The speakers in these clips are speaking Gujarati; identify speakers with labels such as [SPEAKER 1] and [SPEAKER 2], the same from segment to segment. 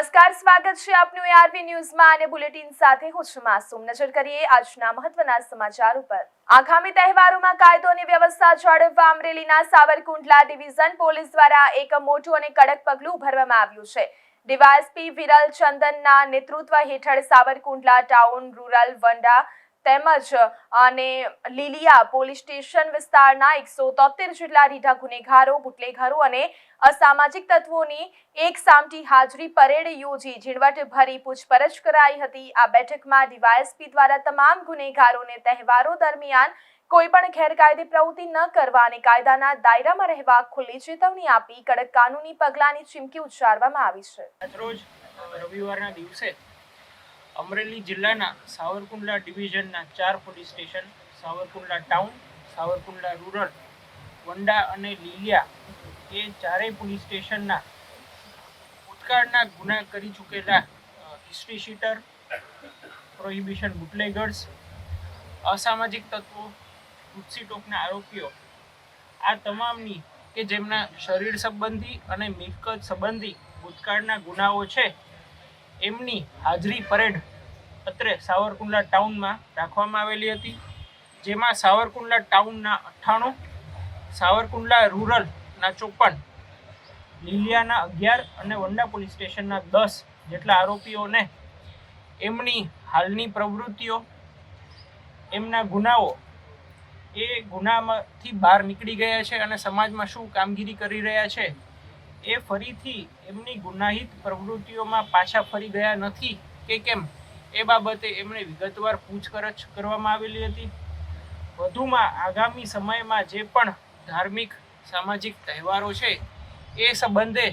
[SPEAKER 1] નમસ્કાર, સ્વાગત છે આપનું ARV ન્યૂઝમાં અને બુલેટિન સાથે હું છું માસૂમ। નજર કરીએ આજના મહત્વના સમાચાર ઉપર। આગામી તહેવારોમાં કાયદો અને વ્યવસ્થા જાળવવા અમરેલીના સાવરકુંડલા ડિવિઝન પોલીસ દ્વારા એક મોટું અને કડક પગલું ભરવામાં આવ્યું છે। ડીવાયએસપી વિરલ ચંદનના નેતૃત્વ હેઠળ સાવરકુંડલા ટાઉન, રૂરલ, વંડા તેમજ અને લીલિયા પોલીસ સ્ટેશન વિસ્તારના 173 જેટલા રીઢા ગુનેગારો, બુટલેગરો અને અસામાજિક તત્વોની એક સામટી હાજરી પરેડ યોજી ઝીણવટભરી પૂછપરછ કરાઈ હતી। આ બેઠકમાં ડીવાયએસપી દ્વારા તમામ ગુનેગારોને તહેવારો દરમિયાન કોઈ પણ ગેરકાયદે પ્રવૃત્તિ ન કરવા અને કાયદાના દાયરામાં રહેવા ખુલ્લી ચેતવણી આપી કડક કાનૂની પગલાંની ચીમકી ઉચ્ચારવામાં આવી છે।
[SPEAKER 2] આજરોજ રવિવારના દિવસે અમરેલી જિલ્લાના સાવરકુંડલા ડિવિઝનના 4 police station Savarkundla town, Savarkundla rural, Vanda અને લીલિયા એ ચારેય પોલીસ સ્ટેશનના ભૂતકાળના ગુના કરી ચૂકેલા હિસ્ટ્રી શીટર, પ્રોહિબિશન બુટલેગર્સ, અસામાજિક તત્વો, ગુસ્સી ટોકના આરોપીઓ આ તમામની કે જેમના શરીર સંબંધી અને મિલકત સંબંધી ભૂતકાળના ગુનાઓ છે એમની હાજરી પરેડ અત્રે સાવરકુંડલા ટાઉનમાં રાખવામાં આવેલી હતી, જેમાં સાવરકુંડલા ટાઉનના 98, સાવરકુંડલા રૂરલના 54, લીલિયાના 11 અને વંડા પોલીસ સ્ટેશનના 10 જેટલા આરોપીઓને એમની હાલની પ્રવૃત્તિઓ, એમના ગુનાઓ એ ગુનામાંથી બહાર નીકળી ગયા છે અને સમાજમાં શું કામગીરી કરી રહ્યા છે એ ફરીથી એમની ગુનાહિત પ્રવૃત્તિઓમાં પાછા ફરી ગયા નથી કે કેમ એ બાબતે એમણે વિગતવાર પૂછપરછ કરવામાં આવેલી હતી। વધુમાં આગામી સમયમાં જે પણ ધાર્મિક સામાજિક તહેવારો છે એ સંબંધે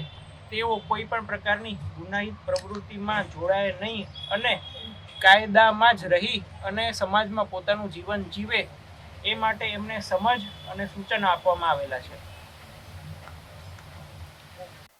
[SPEAKER 2] તેઓ કોઈ પણ પ્રકારની ગુનાહિત પ્રવૃત્તિમાં જોડાય નહીં અને કાયદામાં જ રહી અને સમાજમાં પોતાનું જીવન જીવે એ માટે એમને સમજ અને સૂચન આપવામાં આવેલા છે।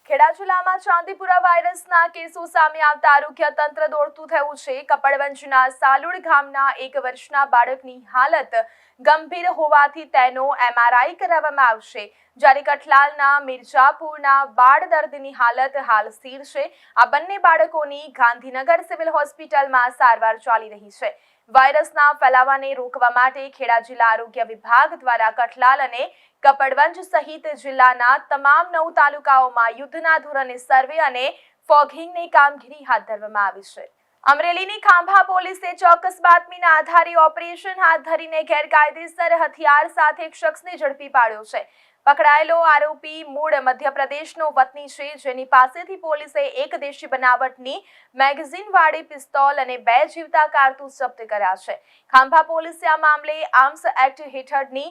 [SPEAKER 1] ખેડા જિલ્લામાં ચાંદીપુરા વાયરસના કેસો સામે આવતા આરોગ્ય તંત્ર દોડતું થયું છે। કપડવંજના સાલુડ ગામના 1 વર્ષના બાળકની હાલત ગંભીર હોવાથી તેનો MRI કરાવવામાં આવશે, જ્યારે કઠલાલના મિર્જાપુરના બાળ દર્દીની હાલત હાલ સ્થિર છે। આ બંને બાળકોની ગાંધીનગર સિવિલ હોસ્પિટલમાં સારવાર ચાલી રહી છે। વાયરસના ફેલાવાને રોકવા માટે ખેડા જિલ્લા આરોગ્ય વિભાગ દ્વારા કઠલાલ અને કપડવંજ સહિત જિલ્લાના તમામ 9 તાલુકાઓમાં યુદ્ધના ધોરણે સર્વે અને ફોગિંગની કામગીરી હાથ ધરવામાં આવી છે। અમરેલીની ખાંભા પોલીસે ચોક્કસ બાતમીના આધારે ઓપરેશન હાથ ધરીને ગેરકાયદેસર હથિયાર સાથે એક શખ્સને ઝડપી પાડ્યો છે। પકડાયેલો આરોપી મૂળ મધ્યપ્રદેશનો વતની છે, જેની પાસેથી પોલીસે એક દેશી બનાવટની મેગેઝીનવાળી પિસ્તોલ અને 2 જીવતા કારતૂસ જપ્ત કર્યા છે। ખાંભા પોલીસે આ મામલે આર્મ્સ એક્ટ હેઠળની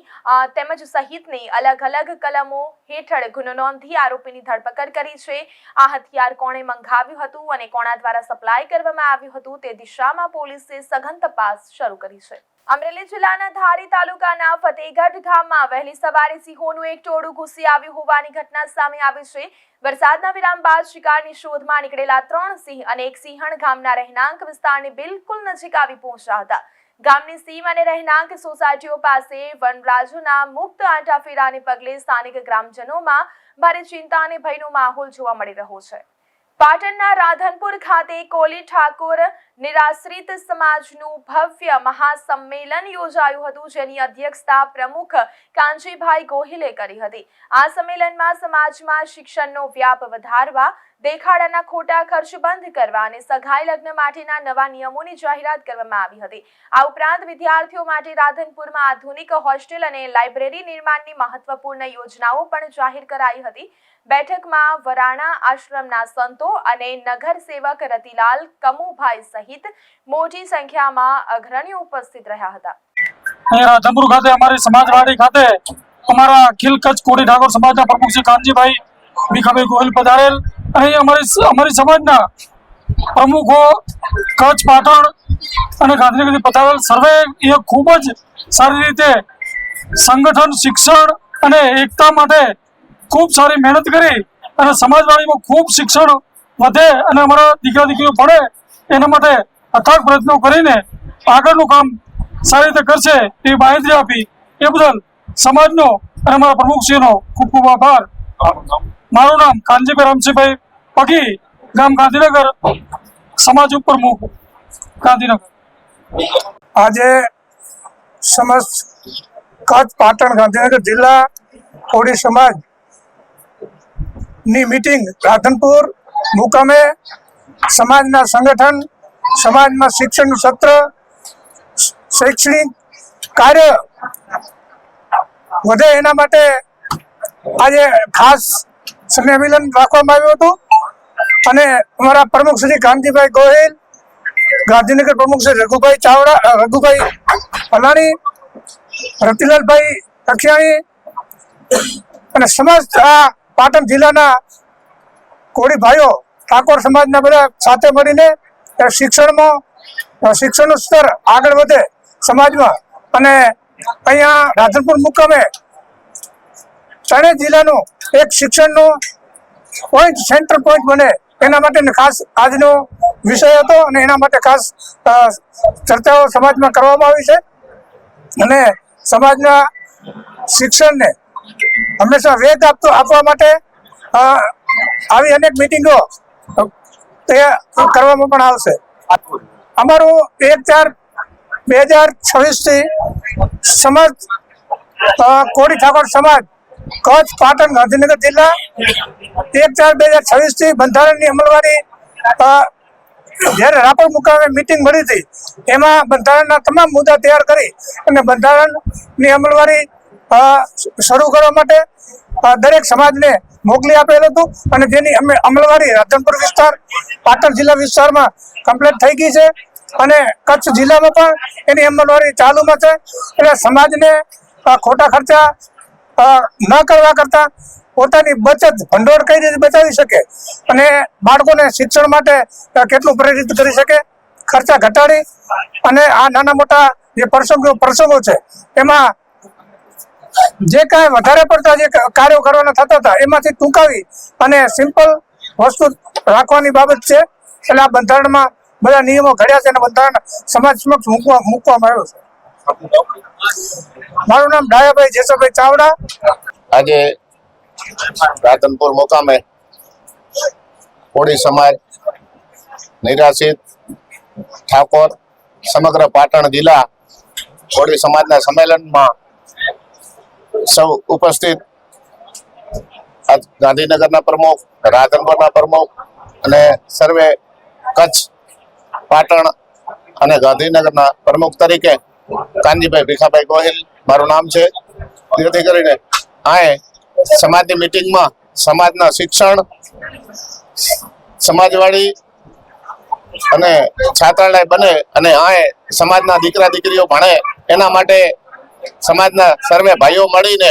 [SPEAKER 1] તેમજ સહિતની અલગ અલગ કલમો હેઠળ ગુનો નોંધી આરોપીની ધરપકડ કરી છે। આ હથિયાર કોણે મંગાવ્યું હતું અને કોના દ્વારા સપ્લાય કરવામાં આવ્યું હતું તે દિશામાં પોલીસે સઘન તપાસ શરૂ કરી છે। અમરેલી જિલ્લાના ધારી તાલુકાના ફતેહગઢ ગામમાં વહેલી સવારે સિંહોનું એક ટોળું ઘૂસી આવ્યું હોવાની ઘટના સામે આવી છે। વરસાદના વિરામ બાદ શિકારની શોધમાં નીકળેલા 3 સિંહ અને એક સિંહણ ગામના રહેણાંક વિસ્તારની બિલકુલ નજીક આવી પહોંચ્યા હતા। ગામની સીમ અને રહેણાંક સોસાયટીઓ પાસે વનરાજોના મુક્ત આંટાફેરાને પગલે સ્થાનિક ગ્રામજનોમાં ભારે ચિંતા અને ભયનો માહોલ જોવા મળી રહ્યો છે। પાટણના રાધનપુર ખાતે કોલી ઠાકોર નિરાશ્રિત સમાજનું ભવ્ય મહાસંમેલન યોજાયું હતું, જેની અધ્યક્ષતા પ્રમુખ કાંજીભાઈ ગોહિલે કરી હતી। આ સંમેલનમાં સમાજમાં શિક્ષણનો વ્યાપ વધારવા, દેખાડાના ખોટા ખર્ચ બંધ કરવા અને સગાઈ લગ્ન માટેના નવા નિયમોની જાહેરાત કરવામાં આવી હતી। આ ઉપરાંત વિદ્યાર્થીઓ માટે રાધનપુરમાં આધુનિક હોસ્ટેલ અને લાઇબ્રેરી નિર્માણની મહત્વપૂર્ણ યોજનાઓ પણ જાહેર કરાઈ હતી। બેઠકમાં વરાણા આશ્રમના સંતો અને નગર સેવક રતિલાલ કમુભાઈ સહિત મોટી સંખ્યામાં અગ્રણીઓ ઉપસ્થિત રહ્યા હતા।
[SPEAKER 3] રાધનપુર ખાતે અમારી સમાજવાડી ખાતે અમારા અખિલ કચ્છ કોળી ઠાકોર સમાજના પ્રમુખ શ્રી કાનજીભાઈ ભીખાભાઈ ગોહિલ પધારેલ। અહીં અમારી સમાજના પ્રમુખો કચ્છ, પાટણ અને ગાંધીનગરથી પધારેલ। સર્વે એ ખૂબ જ સારી રીતે સંગઠન, શિક્ષણ અને એકતા માટે ખૂબ સારી મહેનત કરી અને સમાજવાડીમાં ખૂબ શિક્ષણ વધે અને અમારા દીકરા દીકરીઓ ભણે એના માટે અથાગ પ્રયત્નો કરીને આગળનું કામ સારી રીતે કરશે એવી બાંહેધરી આપી। એ બદલ સમાજનો અને અમારા પ્રમુખશ્રીનો ખૂબ ખૂબ આભાર। મારું નામ કાનજીભાઈ રામસિંહભાઈ પગી, ગામ ગાંધીનગર, સમાજ ઉપપ્રમુખ ગાંધીનગર.
[SPEAKER 4] આજે સમસ્ત કચ્છ પાટણ ગાંધીનગર જિલ્લા કોળી સમાજ ની મીટિંગ રાધનપુર મુકામે સમાજના સંગઠન, સમાજમાં શિક્ષણનું સત્ર, શૈક્ષણિક કાર્ય વધે એના માટે આજે ખાસ સંમેલન રાખવામાં આવ્યું હતું અને અમારા પ્રમુખ શ્રી કાનજીભાઈ ગોહિલ, ગાંધીનગર પ્રમુખ શ્રી રઘુભાઈ ભલાણી, રતિલાલભાઈ અખિયાણી અને સમસ્ત આ પાટણ જિલ્લાના કોળી ભાઈઓ ઠાકોર સમાજના બધા સાથે મળીને શિક્ષણનું સ્તર આગળ વધે સમાજમાં અને અહીંયા રાધનપુર મુકામે ત્રણેય જિલ્લાનું એક શિક્ષણનું પોઈન્ટ, સેન્ટર પોઈન્ટ બને એના માટે ખાસ આજનો વિષય હતો અને એના માટે ખાસ ચર્ચાઓ સમાજમાં કરવામાં આવી છે અને સમાજના શિક્ષણને હંમેશા વેગ આપવા માટે આવી અનેક મિટિંગો તે કરવામાં પણ આવશે. અમારું 1/4/2026 સમસ્ત કોળી ઠાકોર સમાજ કચ્છ પાટણ ગાંધીનગર જિલ્લા 1/4/2026 થી બંધારણની અમલવારી જ્યારે રાપર મુકામે મિટિંગ મળી હતી એમાં બંધારણના તમામ મુદ્દા તૈયાર કરી અને બંધારણની અમલવારી શરૂ કરવા માટે દરેક સમાજને મોકલી આપેલું હતું અને જેની અમલવારી રાધનપુર વિસ્તાર, પાટણ જિલ્લા વિસ્તારમાં કમ્પ્લીટ થઈ ગઈ છે અને કચ્છ જિલ્લામાં પણ એની અમલવારી ચાલુમાં છે. એટલે સમાજને ખોટા ખર્ચા ન કરવા કરતા પોતાની બચત ભંડોળ કઈ રીતે બચાવી શકે અને બાળકોને શિક્ષણ માટે કેટલું પ્રેરિત કરી શકે, ખર્ચા ઘટાડી અને આ નાના મોટા જે પ્રસંગો છે એમાં જે કાંઈ વધારે પડતા જે કાર્યો કરવાના થતા હતા એમાંથી ટૂંકાવી અને સિમ્પલ વસ્તુ રાખવાની બાબત છે. એટલે આ બંધારણમાં બધા નિયમો ઘડ્યા છે અને બંધારણ સમાજ સમક્ષ મૂકવામાં આવ્યો છે. મારું નામ ડાયાભાઈ જેસભાઈ ચાવડા.
[SPEAKER 5] આજે રાધનપુર મુકામે કોળી સમાજ, નિરાશ્રિત ઠાકોર, સમગ્ર પાટણ જિલ્લા કોળી સમાજના સંમેલનમાં સૌ ઉપસ્થિત ગાંધીનગરના પ્રમુખ, રાધનપુરના પ્રમુખ અને સર્વે કચ્છ, પાટણ અને ગાંધીનગરના પ્રમુખ તરીકે કાનજીભાઈ ભીખાભાઈ ગોહિલ મારું નામ છે. જેથી કરીને આ સમાજની મિટિંગમાં સમાજના શિક્ષણ, સમાજવાડી અને છાત્રાલય બને અને આ સમાજના દીકરા દીકરીઓ ભણે એના માટે સમાજના સર્વે ભાઈઓ મળીને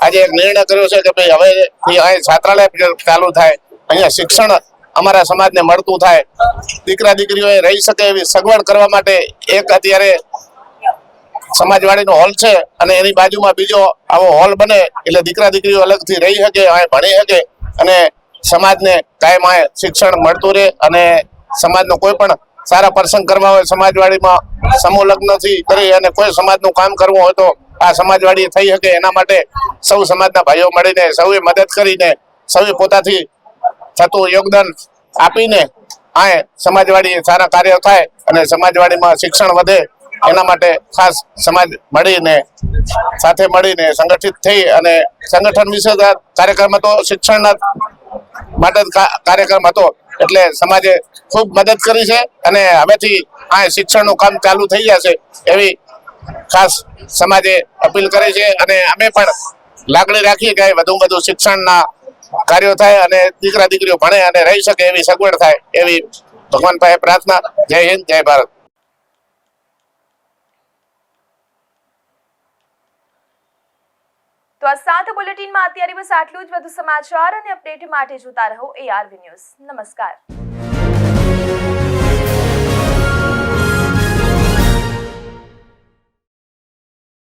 [SPEAKER 5] આજે એક નિર્ણય કર્યો છે કે ભાઈ હવેથી અહીં છાત્રાલય ચાલુ થાય, અહીંયા શિક્ષણ અમારા સમાજને મળતું થાય, દીકરા દીકરીઓ રહી શકે એવી સગવડ કરવા માટે એક અત્યારે સમાજવાડીનો હોલ છે અને એની બાજુમાં બીજો આવો હોલ બને એટલે દીકરા દીકરીઓ અલગથી રહી શકે, અહીં ભણી શકે અને સમાજને કાયમ આ શિક્ષણ મળતું રહે અને સમાજનો કોઈ પણ સારા પ્રસંગ કરવા હોય સમાજવાડીમાં સમૂહ લગ્નથી કરી અને કોઈ સમાજનું કામ કરવું હોય તો આ સમાજવાડી થઈ શકે. એના માટે સૌ સમાજના ભાઈઓ મળીને સૌએ મદદ કરીને સૌએ પોતાથી થતું યોગદાન આપીને આ સમાજવાડી સારા કાર્ય થાય અને સમાજવાડીમાં શિક્ષણ વધે એના માટે ખાસ સમાજ મળીને સાથે મળીને સંગઠિત થઈ અને સંગઠન વિશે કાર્યક્રમ હતો, શિક્ષણના માટે કાર્યક્રમ હતો એટલે સમાજે ખૂબ મદદ કરી છે અને હવેથી આ શિક્ષણનું કામ ચાલુ થઈ જશે એવી ખાસ સમાજે અપીલ કરી છે અને અમે પણ લાગણી રાખીએ કે વધુ શિક્ષણના કાર્યો થાય અને દીકરા દીકરીઓ ભણે અને રહી શકે એવી સગવડ થાય એવી ભગવાન પાસે પ્રાર્થના. જય હિન્દ, જય ભારત.
[SPEAKER 1] તો આ 7 બુલેટિનમાં અત્યારે બસ આટલું જ. વધુ સમાચાર અને અપડેટ માટે જોતા રહો ARV ન્યૂઝ. નમસ્કાર.